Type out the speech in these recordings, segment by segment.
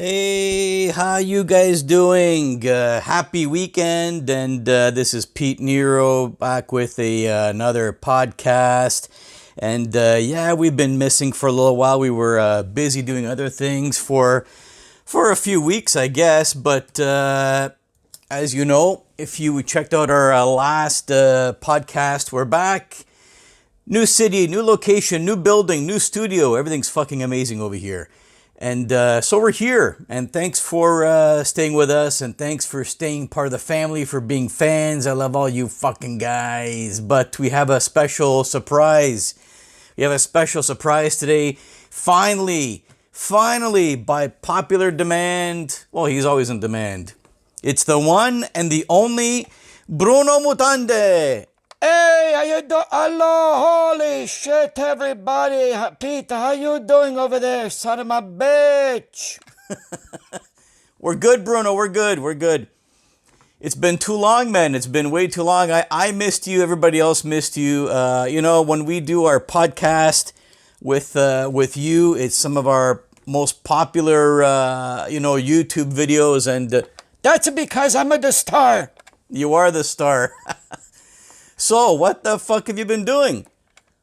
Hey, how you guys doing? Happy weekend, and this is Pete Nero back with another podcast. And yeah, we've been missing for a little while. We were busy doing other things for a few weeks, I guess. But as you know, if you checked out our last podcast, we're back. New city, new location, new building, new studio. Everything's fucking amazing over here. And so we're here, and thanks for staying with us, and thanks for staying part of the family, for being fans. I love all you fucking guys. But we have a special surprise. We have a special surprise today. Finally, by popular demand, well, he's always in demand. It's the one and the only Bruno Mutande. Hey, how you doing? Hello, holy shit, everybody. Pete, how you doing over there, son of a bitch? We're good, Bruno. We're good. It's been too long, man. It's been way too long. I missed you. Everybody else missed you. When we do our podcast with you, it's some of our most popular, YouTube videos. And that's because I'm the star. You are the star. So, what the fuck have you been doing?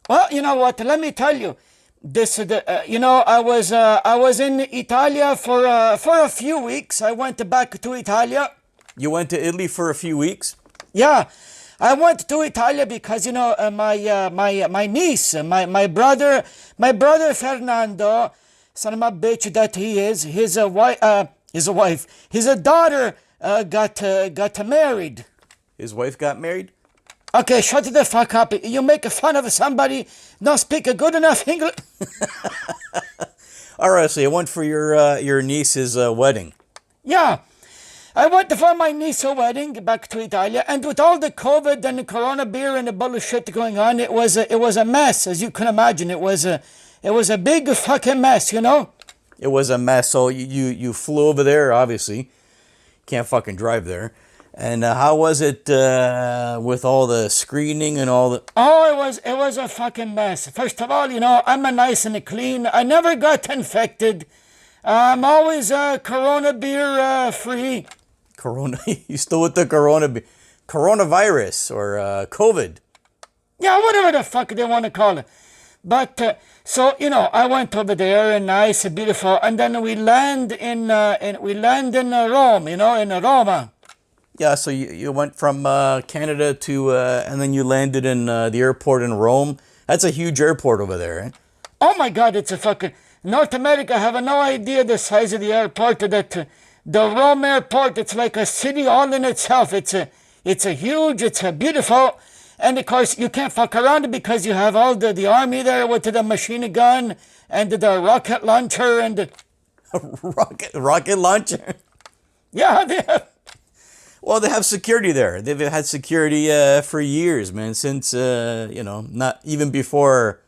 Well, you know what? Let me tell you. I was in Italia for a few weeks. I went back to Italia. You went to Italy for a few weeks? Yeah, I went to Italia because my niece, my brother Fernando, son of a bitch that he is, his daughter got married. His wife got married? Okay, shut the fuck up. You make fun of somebody not speak a good enough English. All right, so you went for your niece's wedding. Yeah, I went for my niece's wedding back to Italia, and with all the COVID and the Corona beer and the bullshit going on, it was a mess, as you can imagine. It was a big fucking mess, you know. It was a mess. So you flew over there, obviously. Can't fucking drive there. And how was it with all the screening and all the... Oh, it was a fucking mess. First of all, I'm a nice and clean. I never got infected. I'm always Corona beer free. Corona? You still with the coronavirus or COVID? Yeah, whatever the fuck they want to call it. But I went over there, and nice, beautiful, and then we land in Rome, in Roma. Yeah, so you went from Canada to, and then you landed in the airport in Rome. That's a huge airport over there, eh? Oh my God, it's a fucking... North America have no idea the size of the airport. That the Rome airport, it's like a city all in itself. It's a huge, it's a beautiful, and of course you can't fuck around because you have all the army there with the machine gun and the rocket launcher and the... rocket launcher? Yeah, they have... Well, they have security there. They've had security for years, man. Since not even before,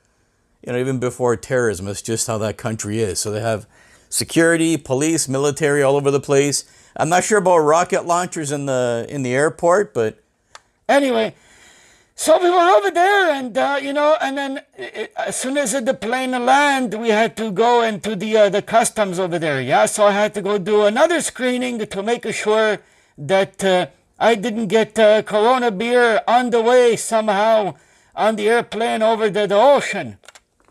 even before terrorism. It's just how that country is. So they have security, police, military all over the place. I'm not sure about rocket launchers in the airport, but anyway, so we were over there, and and then as soon as the plane landed, we had to go into the customs over there. Yeah, so I had to go do another screening to make sure that I didn't get Corona beer on the way somehow on the airplane over the ocean.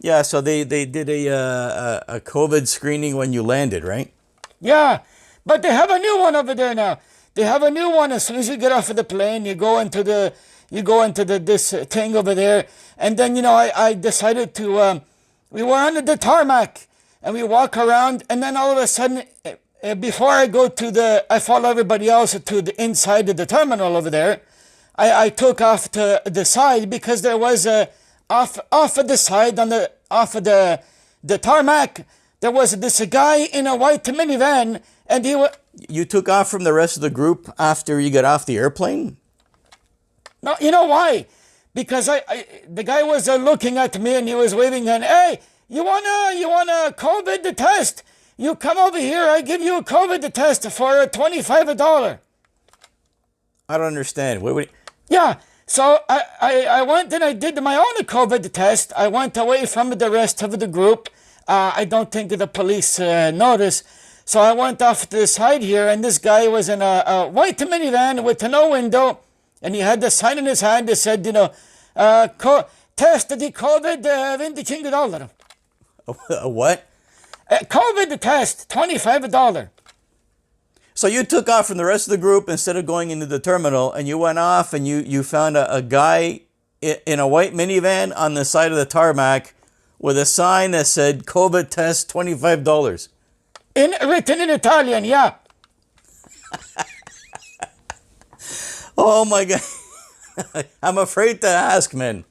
Yeah, so they did a COVID screening when you landed, right? Yeah, but they have a new one over there now. They have a new one. As soon as you get off of the plane, you go into this thing over there, and then I decided to. We were on the tarmac, and we walk around, and then all of a sudden. Before I go I follow everybody else to the inside of the terminal over there. I took off to the side because there was off of the side off of the tarmac. There was this guy in a white minivan, and he was. You took off from the rest of the group after you got off the airplane? No, you know why? Because the guy was looking at me, and he was waving, and hey, you wanna COVID test? You come over here, I give you a COVID test for $25. I don't understand. Wait. Yeah, so I went and I did my own COVID test. I went away from the rest of the group. I don't think the police noticed. So I went off to the side here, and this guy was in a white minivan with no window, and he had the sign in his hand that said, test the COVID, $25. A what? COVID test, $25. So you took off from the rest of the group instead of going into the terminal, and you went off and you found a guy in a white minivan on the side of the tarmac with a sign that said COVID test $25. Written in Italian, yeah. Oh my God. I'm afraid to ask, man.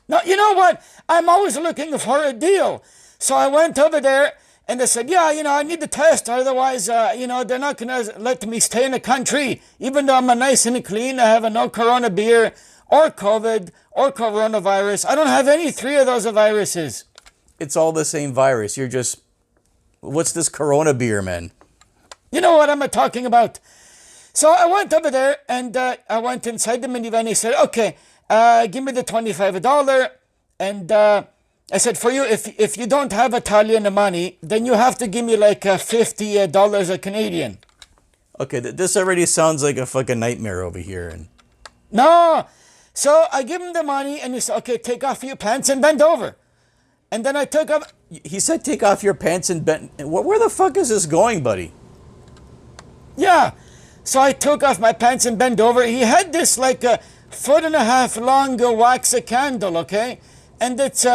No, you know what? I'm always looking for a deal. So I went over there and they said, yeah, I need the test. Otherwise, they're not going to let me stay in the country. Even though I'm nice and clean, I have no corona beer or COVID or coronavirus. I don't have any three of those viruses. It's all the same virus. You're just, what's this corona beer, man? You know what I'm talking about. So I went over there and I went inside the minivan. He said, okay, give me the $25. And I said, for you, if you don't have Italian money, then you have to give me like $50 a Canadian. Okay, this already sounds like a fucking nightmare over here. And no. So I give him the money and he said, okay, take off your pants and bend over. And then I took off. He said, take off your pants and bend. Where the fuck is this going, buddy? Yeah. So I took off my pants and bent over. He had this like a 1.5 foot long wax candle, okay? And it's,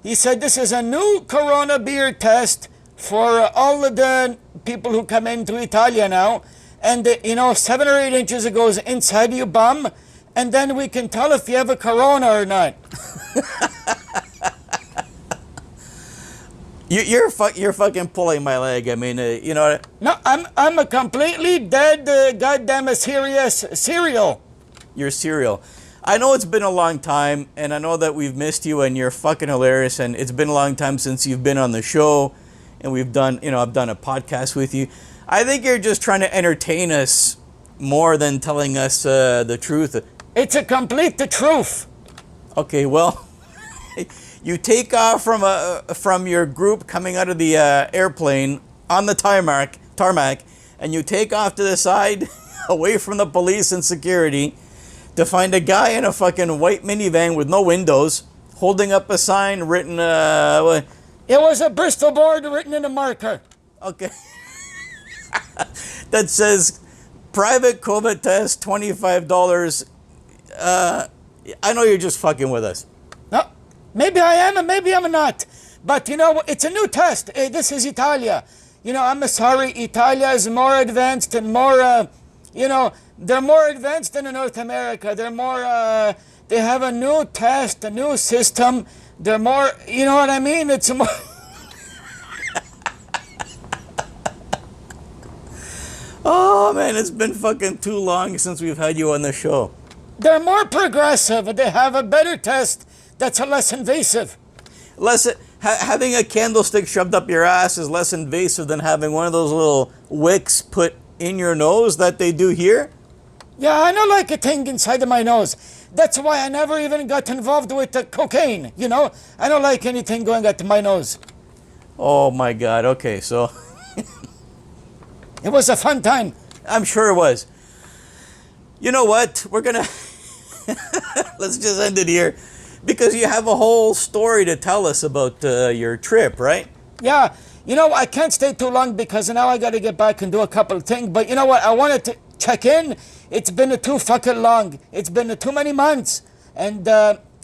he said, this is a new corona beer test for all of the people who come into Italia now. And, 7 or 8 inches it goes inside your bum. And then we can tell if you have a corona or not. You're fucking pulling my leg. I mean, No, I'm a completely dead, goddamn serious cereal. You're cereal. I know it's been a long time, and I know that we've missed you, and you're fucking hilarious, and it's been a long time since you've been on the show, and we've done, I've done a podcast with you. I think you're just trying to entertain us more than telling us the truth. It's a complete the truth. Okay, well, you take off from your group coming out of the airplane on the tarmac, and you take off to the side, away from the police and security, to find a guy in a fucking white minivan with no windows, holding up a sign written, It was a Bristol board written in a marker. Okay. That says, private COVID test, $25. I know you're just fucking with us. No, maybe I am and maybe I'm not. But, it's a new test. This is Italia. I'm sorry, Italia is more advanced and more, they're more advanced than in North America. They're more, they have a new test, a new system. They're more, you know what I mean? It's more... Oh, man, it's been fucking too long since we've had you on the show. They're more progressive. They have a better test that's less invasive. Having a candlestick shoved up your ass is less invasive than having one of those little wicks put in your nose that they do here? Yeah, I don't like a thing inside of my nose. That's why I never even got involved with the cocaine, I don't like anything going into my nose. Oh my God, okay, so... It was a fun time. I'm sure it was. You know what? We're gonna... Let's just end it here. Because you have a whole story to tell us about your trip, right? Yeah. I can't stay too long because now I got to get back and do a couple of things. But you know what? I wanted to check in. It's been too fucking long. It's been too many months. And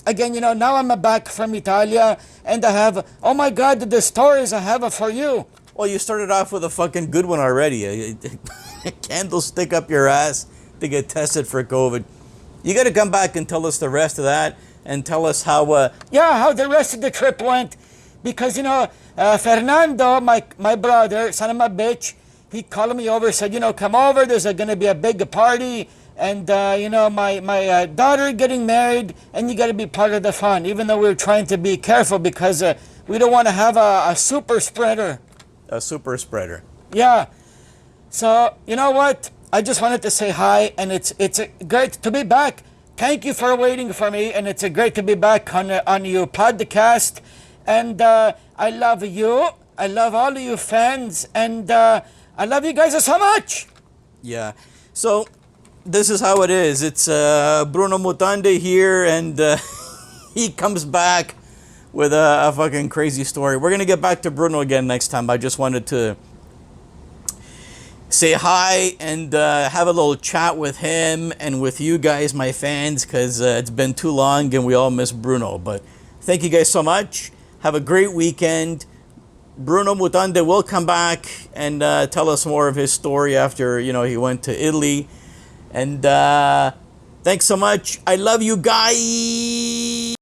again, now I'm back from Italia. And I have, oh my God, the stories I have for you. Well, you started off with a fucking good one already. A candlestick up your ass to get tested for COVID. You got to come back and tell us the rest of that and tell us how... how the rest of the trip went. Because, Fernando, my brother, son of a bitch, he called me over, said, come over, there's going to be a big party. And, my daughter getting married, and you got to be part of the fun. Even though we're trying to be careful because we don't want to have a super spreader. A super spreader. Yeah. So, you know what? I just wanted to say hi, and it's great to be back. Thank you for waiting for me, and it's great to be back on your podcast. And I love you. I love all of you fans. And I love you guys so much. Yeah. So this is how it is. It's Bruno Mutande here, and he comes back with a fucking crazy story. We're gonna get back to Bruno again next time. I just wanted to say hi and have a little chat with him and with you guys, my fans, because it's been too long and we all miss Bruno. But thank you guys so much. Have a great weekend. Bruno Mutande will come back and tell us more of his story after he went to Italy. And thanks so much. I love you guys.